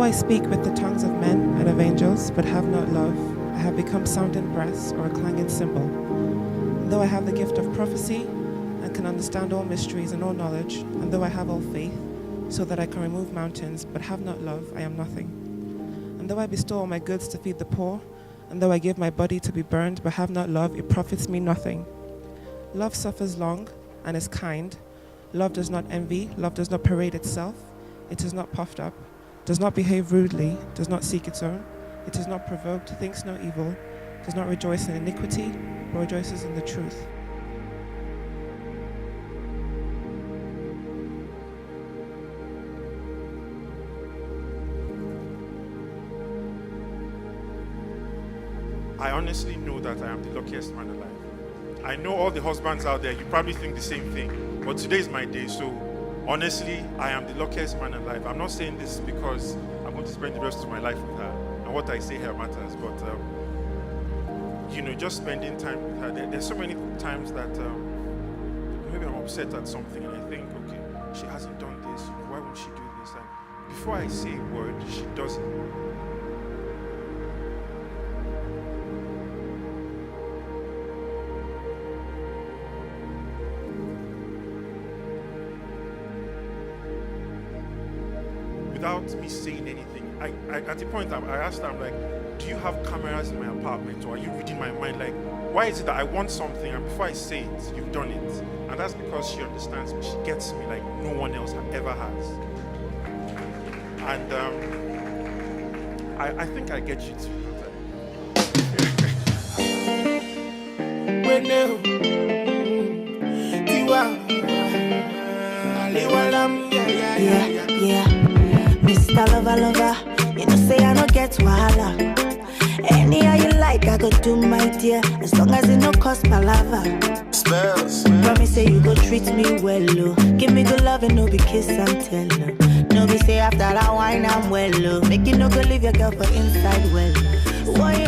I speak with the tongues of men and of angels, but have not love, I have become sounding brass or a clanging cymbal. And though I have the gift of prophecy and can understand all mysteries and all knowledge, and though I have all faith, so that I can remove mountains, but have not love, I am nothing. And though I bestow all my goods to feed the poor, and though I give my body to be burned, but have not love, it profits me nothing. Love suffers long and is kind. Love does not envy. Love does not parade itself. It is not puffed up, does not behave rudely, does not seek its own. It is not provoked, thinks no evil, does not rejoice in iniquity, but rejoices in the truth. I honestly know that I am the luckiest man alive. I know all the husbands out there, you probably think the same thing, but today is my day, so honestly, I am the luckiest man alive. I'm not saying this because I'm going to spend the rest of my life with her, and what I say here matters, but just spending time with her, there's so many times that maybe I'm upset at something, and I think, okay, she hasn't done this, why won't she do this? And before I say a word, she does it. Without me saying anything, I at the point I asked her, I'm like, do you have cameras in my apartment, or are you reading my mind? Like, why is it that I want something and before I say it, you've done it? And that's because she understands me. She gets me like no one else ever has. And I think I get you too. Yeah. Mr. Lover, you know say I don't get wahala. Anyhow you like, I go do my dear, as long as it no cost palava. Spells. Promise say you go treat me well, oh. Give me good love and no be kiss and tell, oh. No be say after that wine I'm well, oh. Make you no go leave your girl for inside well. Why